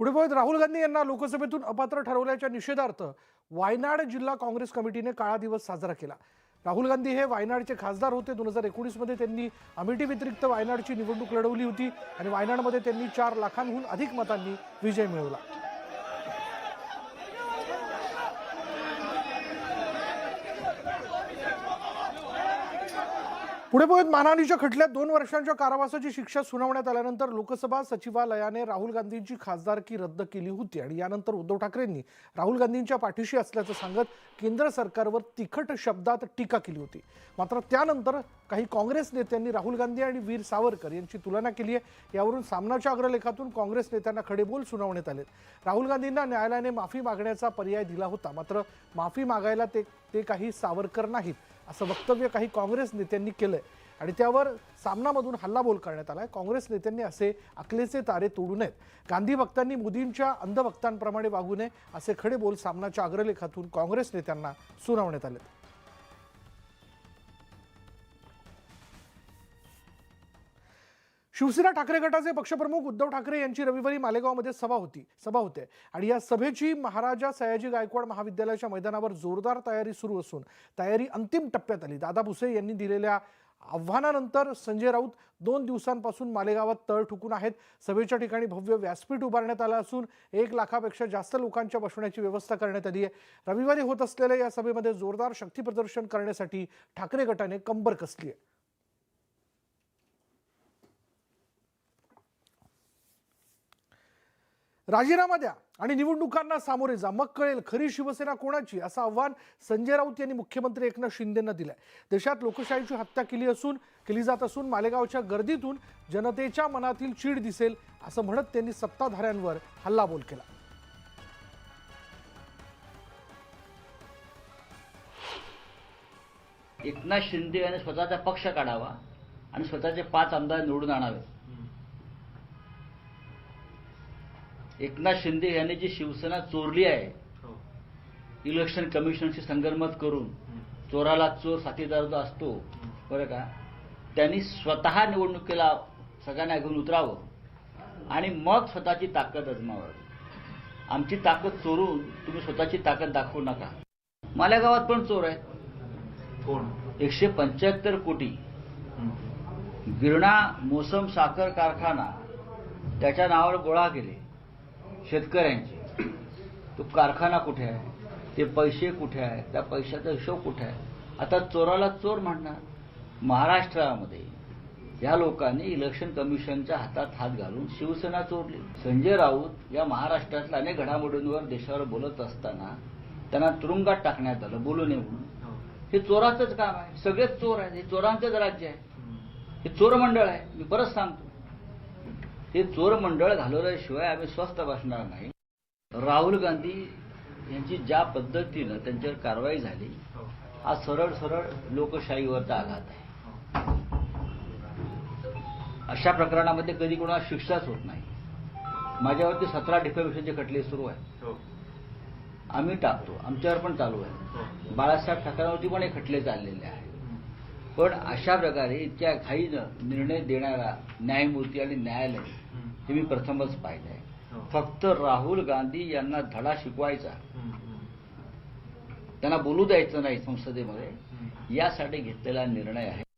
पुढे बोलत राहुल गांधी यांना लोकसभेतून अपात्र ठरवल्याच्या निषेधार्थ वायनाड जिल्हा काँग्रेस कमिटीने काळा दिवस साजरा केला। राहुल गांधी हे वायनाडचे खासदार होते। 2019 मध्ये त्यांनी अमेठी व्यतिरिक्त वायनाडची निवडणूक लढवली होती आणि वायनाडमध्ये त्यांनी 4 लाखांहून अधिक मतांनी विजय मिळवला। पुढे बोलत मानहानीच्या खटल्यात 2 वर्षांच्या कारावासाची शिक्षा सुनावण्यात आल्यानंतर लोकसभा सचिवालयाने राहुल गांधींची खासदारकी रद्द केली होती आणि यानंतर उद्धव ठाकरेंनी राहुल गांधींच्या पाठीशी असल्याचं सांगत केंद्र सरकारवर तिखट शब्दात टीका केली होती। मात्र त्यानंतर काही काँग्रेस नेत्यांनी राहुल गांधी आणि वीर सावरकर यांची तुलना केली आहे। यावरून सामनाच्या अग्रलेखातून काँग्रेस नेत्यांना खडेबोल सुनावण्यात आले। राहुल गांधींना न्यायालयाने माफी मागण्याचा पर्याय दिला होता, मात्र माफी मागायला ते काही सावरकर नाहीत असं वक्तव्य काही काँग्रेस नेत्यांनी केलंय आणि त्यावर सामनामधून हल्लाबोल करण्यात आलाय। काँग्रेस नेत्यांनी असे अकलेचे तारे तोडू नयेत, गांधी भक्तांनी मोदींच्या अंधभक्तांप्रमाणे वागू नये असे खडेबोल सामनाच्या अग्रलेखातून काँग्रेस नेत्यांना सुनावण्यात आले। शिवसेना ठाकरे गटाचे पक्षप्रमुख उद्धव ठाकरे यांची रविवारी मालेगावमध्ये सभा होते आणि या सभेची महाराजा सयाजी गायकवाड महाविद्यालयाच्या मैदानावर जोरदार तयारी सुरू असून तयारी अंतिम टप्प्यात आली। दादा भुसे यांनी दिलेल्या आव्हानानंतर संजय राऊत 2 दिवसांपासून मालेगावात तळ ठोकून आहेत। सभेच्या ठिकाणी भव्य व्यासपीठ उभारण्यात आलं असून 1 लाखापेक्षा जास्त लोकांच्या बसण्याची व्यवस्था करण्यात आली आहे। रविवारी होत असलेल्या या सभेमध्ये जोरदार शक्ती प्रदर्शन करण्यासाठी ठाकरे गटाने कंबर कसली आहे। राजीनामा द्या आणि निवडणुकांना सामोरे जा, मग कळेल खरी शिवसेना कोणाची, असं आव्हान संजय राऊत यांनी मुख्यमंत्री एकनाथ शिंदेंना दिलंय। देशात लोकशाहीची हत्या केली जात असून मालेगावच्या गर्दीतून जनतेच्या मनातील चीड दिसेल असं म्हणत त्यांनी सत्ताधाऱ्यांवर हल्लाबोल केला। एकनाथ शिंदे यांनी स्वतःचा पक्ष काढावा आणि स्वतःचे 5 आमदार निवडून आणावे। एकनाथ शिंदे यांनी जी शिवसेना चोरली आहे, इलेक्शन कमिशनशी संगनमत करून, चोराला चोर साथीदार जो असतो बरं का, त्यांनी स्वतः निवडणुकीला सगळ्यांना घेऊन उतरावं आणि मग स्वतःची ताकद अजमावावी। आमची ताकद चोरून तुम्ही स्वतःची ताकद दाखवू नका। मालेगावात पण चोर आहेत। कोण? 175 कोटी गिरणा मोसम साखर कारखाना त्याच्या नावावर गोळा केले शेतकऱ्यांचे। तो कारखाना कुठे आहे, ते पैसे कुठे आहे, त्या पैशाचा हिशोब कुठे आहे? आता चोराला चोर म्हणणार। महाराष्ट्रामध्ये या लोकांनी इलेक्शन कमिशनच्या हातात हात घालून शिवसेना चोरली। संजय राऊत या महाराष्ट्रातल्या अनेक घडामोडींवर देशावर बोलत असताना त्यांना तुरुंगात टाकण्यात आलं बोलू नये म्हणून। हे चोराचंच काम आहे, सगळेच चोर आहेत, हे चोरांचंच राज्य आहे, हे चोर मंडळ आहे। मी परत सांगतो, हे चोर मंडळ घालवल्याशिवाय आम्ही स्वस्थ बसणार नाही। राहुल गांधी यांची ज्या पद्धतीनं त्यांच्यावर कारवाई झाली, हा सरळ सरळ लोकशाहीवरचा आघात आहे। अशा प्रकरणामध्ये कधी कोणाला शिक्षाच होत नाही। माझ्यावरती 17 डिफेमेशनचे खटले सुरू आहेत, आम्ही टाकतो, आमच्यावर पण चालू आहे। बाळासाहेब ठाकरेंवरती पण हे खटले चाललेले आहेत। पण अशा प्रकारे इतक्या घाईनं निर्णय देणारा न्यायमूर्ती आणि न्यायालय हे मी प्रथमच पाहिलंय। फक्त राहुल गांधी यांना धडा शिकवायचा, त्यांना बोलू द्यायचं नाही संसदेमध्ये, यासाठी घेतलेला निर्णय आहे।